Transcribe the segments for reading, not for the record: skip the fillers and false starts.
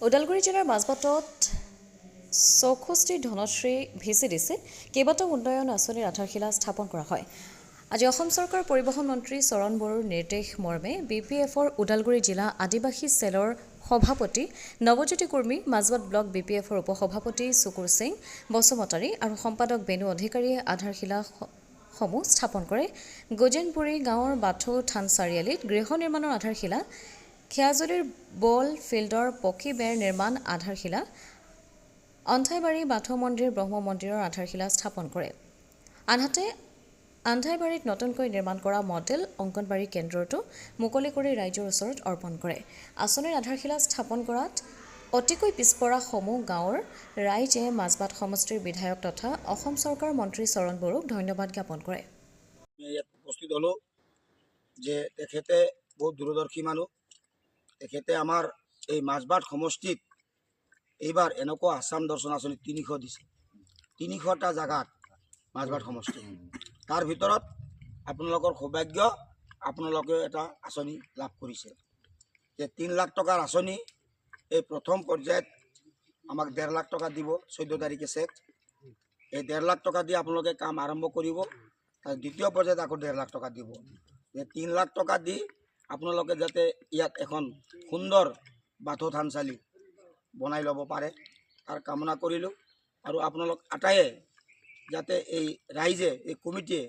ওদালগুৰি জিলাৰ মাজবাটত 64 ধনশ্ৰী VCDCত কেইবাটাও উন্নয়ন আঁচনিৰ আধাৰশিলা স্থাপন কৰা হয়। আজি অসম চৰকাৰৰ পৰিবহণ মন্ত্ৰী চৰণ বড়োৰ নিৰ্দেশ মৰ্মে BPFৰ ওদালগুৰি জিলা আদিবাসী চেলৰ সভাপতি নৱজ্যোতি কুৰ্মী, মাজবাট ব্লক BPFৰ উপসভাপতি সুকুৰ সিং বসুমতাৰী আৰু সম্পাদক বেনু অধিকাৰীয়ে আধাৰশিলাসমূহ স্থাপন কৰে। গজেনপুৰী গাঁৱৰ বাথৌ থান চাৰিআলিত গৃহ নিৰ্মাণৰ আধাৰশিলা, খিয়াজুলিৰ বল ফিল্ডৰ পকী বেৰ নিৰ্মাণ আধাৰশিলা, অন্ধাইবাৰী বাথৌ মন্দিৰ ব্ৰহ্ম মন্দিৰৰ আধাৰশিলা স্থাপন কৰে। আনহাতে আন্ধাইবাৰীত নতুনকৈ নিৰ্মাণ কৰা মডেল অংগনবাড়ী কেন্দ্ৰটো মুকলি কৰি ৰাইজৰ ওচৰত অৰ্পণ কৰে। আঁচনিৰ আধাৰশিলা স্থাপন কৰাত অতিকৈ পিছপৰা সমূহ গাঁৱৰ ৰাইজে মাজবাট সমষ্টিৰ বিধায়ক তথা অসম চৰকাৰৰ মন্ত্ৰী চৰণ বড়োক ধন্যবাদ জ্ঞাপন কৰে। ইয়াত উপস্থিত হলো যে তেখেতে বহুত দূৰদৰ্শী মানুহ। তেখেতে আমাৰ এই মাজবাট সমষ্টিত এইবাৰ এনেকুৱা আসাম দৰ্শন আঁচনি 300 দিছে। 300টা জাগাত মাজবাট সমষ্টি, তাৰ ভিতৰত আপোনালোকৰ সৌভাগ্য, আপোনালোকে এটা আঁচনি লাভ কৰিছে যে 3 লাখ টকাৰ আঁচনি। এই প্ৰথম পৰ্যায়ত আমাক 1.5 লাখ টকা দিব, 14 তাৰিখে চেক। এই 1.5 লাখ টকা দি আপোনালোকে কাম আৰম্ভ কৰিব। তাৰ দ্বিতীয় পৰ্যায়ত আকৌ 1.5 লাখ টকা দিব। 3 লাখ টকা দি আপোনালোকে যাতে ইয়াত এখন সুন্দৰ বাথৌ থানচালি বনাই ল'ব পাৰে তাৰ কামনা কৰিলোঁ। আৰু আপোনালোক আটায়ে যাতে এই ৰাইজে, এই কমিটিয়ে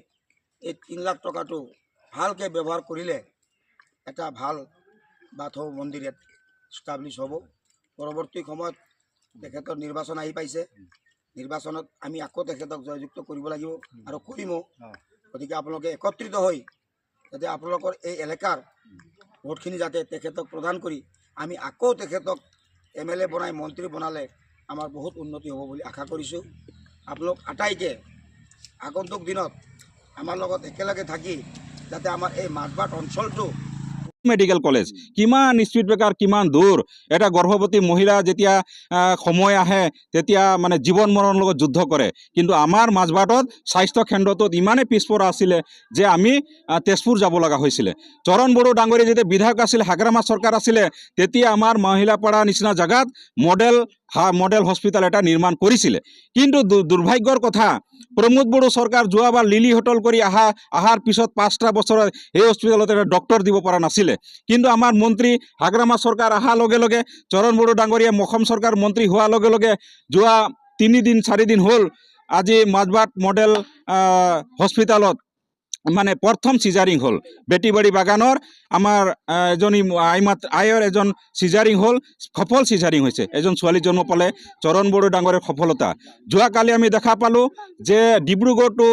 এই 3 লাখ টকাটো ভালকৈ ব্যৱহাৰ কৰিলে এটা ভাল বাথৌ মন্দিৰ ইয়াত ষ্টাব্লিছ হ'ব। পৰৱৰ্তী সময়ত তেখেতৰ নিৰ্বাচন আহি পাইছে। নিৰ্বাচনত আমি আকৌ তেখেতক জয়যুক্ত কৰিব লাগিব আৰু কৰিমো। গতিকে আপোনালোকে একত্ৰিত হৈ যাতে আপোনালোকৰ এই এলেকাৰ ভোটখিনি যাতে তেখেতক প্ৰদান কৰি আমি আকৌ তেখেতক MLA বনাই মন্ত্ৰী বনালে আমাৰ বহুত উন্নতি হ'ব বুলি আশা কৰিছোঁ। আপোনালোক আটাইকে আগন্তুক দিনত আমাৰ লগত একেলগে থাকি যাতে আমাৰ এই মাজবাট অঞ্চলটো মেডিকেল কলেজ কিমান স্পীড ব্ৰেকাৰ, কিমান দূৰ। এটা গৰ্ভৱতী মহিলা যেতিয়া সময় আহে তেতিয়া মানে জীৱন মৰণৰ লগত যুদ্ধ কৰে। কিন্তু আমাৰ মাজবাটত স্বাস্থ্য কেন্দ্ৰটোত ইমানেই পিছপৰা আছিলে যে আমি তেজপুৰ যাব লগা হৈছিলে। চৰণ বড়ো ডাঙৰীয়া যেতিয়া বিধায়ক আছিলে, হাগ্ৰামা চৰকাৰ আছিলে, তেতিয়া আমাৰ মহিলাপাৰা নিচিনা জেগাত মডেল হস্পিটেল এটা নিৰ্মাণ কৰিছিলে। কিন্তু দুৰ্ভাগ্যৰ কথা, প্ৰমোদ বড়ো চৰকাৰ যোৱাবাৰ লিলি হোটেল কৰি অহাৰ পিছত 5টা বছৰত এই হস্পিটেলত এটা ডক্টৰ দিব পৰা নাছিলে। কিন্তু আমাৰ মন্ত্ৰী হাগ্ৰামা চৰকাৰ অহাৰ লগে লগে, চৰণ বড়ো ডাঙৰীয়া অসম চৰকাৰ মন্ত্ৰী হোৱাৰ লগে লগে যোৱা 3-4 দিন হ'ল আজি মাজবাট মডেল হস্পিটেলত মানে প্ৰথম চিজাৰিং হ'ল। বেটিবাৰী বাগানৰ আমাৰ এজনী আইৰ এজন চিজাৰিং হ'ল, সফল চিজাৰিং হৈছে। এজন ছোৱালী জন্ম পালে, চৰণ বড়ো ডাঙৰীয়াৰ সফলতা। যোৱাকালি আমি দেখা পালোঁ যে ডিব্ৰুগড় টু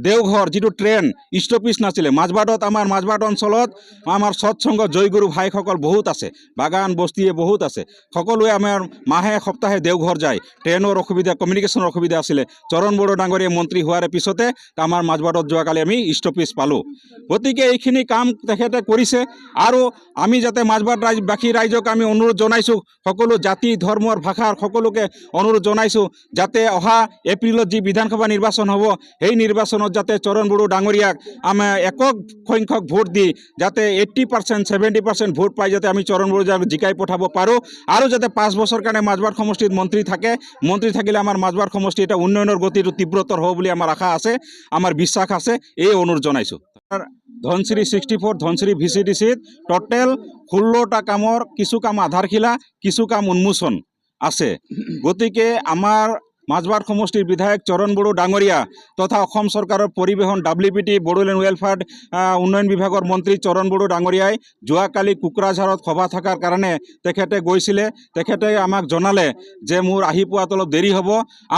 দেওঘৰ যিটো ট্ৰেইন ষ্টপিজ নাছিলে, মাজবাটত আমাৰ মাজবাট অঞ্চলত আমাৰ সৎসংগ জয়গুৰু ভাইসকল বহুত আছে, বাগান বস্তিয়ে বহুত আছে। সকলোৱে আমাৰ মাহে সপ্তাহে দেওঘৰ যায়। ট্ৰেইনৰ অসুবিধা, কমিউনিকেশ্যনৰ অসুবিধা আছিলে। চৰণ বড়ো ডাঙৰীয়া মন্ত্ৰী হোৱাৰ পিছতে আমাৰ মাজবাটত যোৱাকালি আমি ষ্টপিজ পালোঁ। গতিকে এইখিনি কাম তেখেতে কৰিছে। আৰু আমি যাতে মাজবাট বাকী ৰাইজক আমি অনুৰোধ জনাইছোঁ, সকলো জাতি ধৰ্মৰ ভাষাৰ সকলোকে অনুৰোধ জনাইছোঁ যাতে অহা এপ্ৰিলত যি বিধানসভা নিৰ্বাচন হ'ব, সেই নিৰ্বাচনত যাতে চৰণ বড়ো ডাঙৰীয়াক আমাৰ একক সংখ্যক ভোট দি যাতে 80%, 70% ভোট পাই যাতে আমি চৰণ বড়ো ডাঙৰীয়াক জিকাই পঠাব পাৰোঁ। আৰু যাতে 5 বছৰ কাৰণে মাজবাট সমষ্টিত মন্ত্ৰী থাকে। মন্ত্ৰী থাকিলে আমাৰ মাজবাট সমষ্টি এটা উন্নয়নৰ গতিটো তীব্ৰতৰ হ'ব বুলি আমাৰ আশা আছে, আমাৰ বিশ্বাস আছে। এই অনুৰোধ জনাইছোঁ। ধনশ্ৰী 64 ধনশ্ৰী VCDCত টোটেল 16টা কামৰ কিছু কাম আধাৰশিলা, কিছু কাম উন্মোচন আছে। গতিকে আমাৰ মাজবাট সমষ্টিৰ বিধায়ক চৰণ বড়ো ডাঙৰীয়া তথা অসম চৰকাৰৰ পৰিবহণ WPT বড়োলেণ্ড ৱেলফেয়াৰ উন্নয়ন বিভাগৰ মন্ত্ৰী চৰণ বড়ো ডাঙৰীয়াই যোৱাকালি কোকৰাঝাৰত সভা থকাৰ কাৰণে তেখেতে গৈছিলে। তেখেতে আমাক জনালে যে মোৰ আহি পোৱাত অলপ দেৰি হ'ব।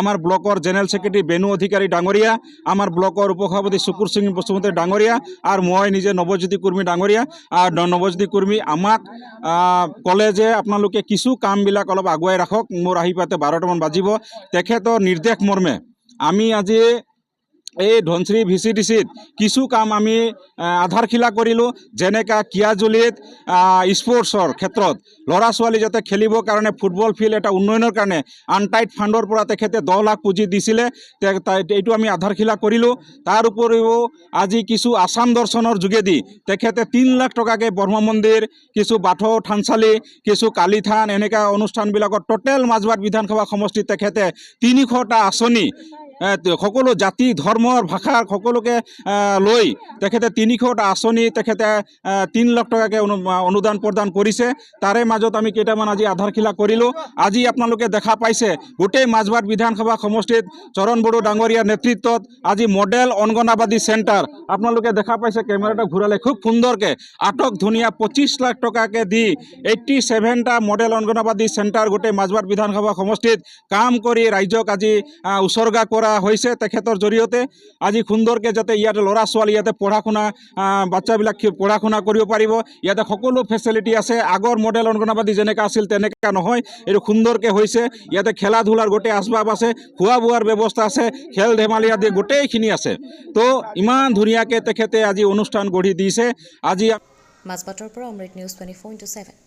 আমাৰ ব্লকৰ জেনেৰেল ছেক্ৰেটাৰী বেনু অধিকাৰী ডাঙৰীয়া, আমাৰ ব্লকৰ উপসভাপতি সুকুৰ সিং বসুমতাৰী ডাঙৰীয়া আৰু মই নিজে নৱজ্যোতি কুৰ্মী ডাঙৰীয়া, নৱজ্যোতি কুৰ্মী আমাক ক'লে যে আপোনালোকে কিছু কামবিলাক অলপ আগুৱাই ৰাখক, মোৰ আহি পাওঁতে 12টামান বাজিব। তেখেতৰ নিৰ্দেশ মৰ্মে আমি আজি এই ধনশ্ৰী VCDCত কিছু কাম আমি আধাৰশিলা কৰিলোঁ, যেনেকৈ কিয়াজুলিত স্পৰ্টছৰ ক্ষেত্ৰত ল'ৰা ছোৱালী যাতে খেলিবৰ কাৰণে ফুটবল ফিল্ড এটা উন্নয়নৰ কাৰণে আনটাইড ফাণ্ডৰ পৰা তেখেতে 10 লাখ পুঁজি দিছিলে, এইটো আমি আধাৰশিলা কৰিলোঁ। তাৰ উপৰিও আজি কিছু আসাম দৰ্শনৰ যোগেদি তেখেতে 3 লাখ টকাকৈ ব্ৰহ্ম মন্দিৰ, কিছু বাথৌ থানচালি, কিছু কালী থান এনেকুৱা অনুষ্ঠানবিলাকত টোটেল মাজবাট বিধানসভা সমষ্টিত তেখেতে 300টা আঁচনি সকলো জাতি ধৰ্মৰ ভাষাৰ সকলোকে লৈ তেখেতে 300টা আঁচনি তেখেতে 3 লাখ টকাকৈ অনুদান প্ৰদান কৰিছে। তাৰে মাজত আমি কেইটামান আজি আধাৰশিলা কৰিলোঁ। আজি আপোনালোকে দেখা পাইছে গোটেই মাজবাট বিধানসভা সমষ্টিত চৰণ বড়ো ডাঙৰীয়াৰ নেতৃত্বত আজি মডেল অংগনাবাদী চেণ্টাৰ আপোনালোকে দেখা পাইছে, কেমেৰাটা ঘূৰালে খুব সুন্দৰকৈ আটক ধুনীয়া 25 লাখ টকাকৈ দি 87টা মডেল অংগনাবাদী চেণ্টাৰ গোটেই মাজবাট বিধানসভা সমষ্টিত কাম কৰি ৰাইজক আজি উচৰ্গা কৰা হৈছে। তেখেতৰ জৰিয়তে আজি সুন্দৰকৈ যাতে ইয়াতে ল'ৰা ছোৱালী ইয়াতে পঢ়া শুনা বাচ্চাবিলাক পঢ়া শুনা কৰিব পাৰিব, ইয়াতে সকলো ফেচিলিটি আছে। আগৰ মডেল অংগনাবাদী যেনেকৈ আছিল তেনেকুৱা নহয়, এইটো সুন্দৰকৈ হৈছে। ইয়াতে খেলা ধূলাৰ গোটেই আচবাব আছে, খোৱা বোৱাৰ ব্যৱস্থা আছে, খেল ধেমালি আদি গোটেইখিনি আছে। তো ইমান ধুনীয়াকৈ তেখেতে আজি অনুষ্ঠান গঢ়ি দিছে। আজি মাজবাটৰ পৰা অমৃত নিউজ 24/7।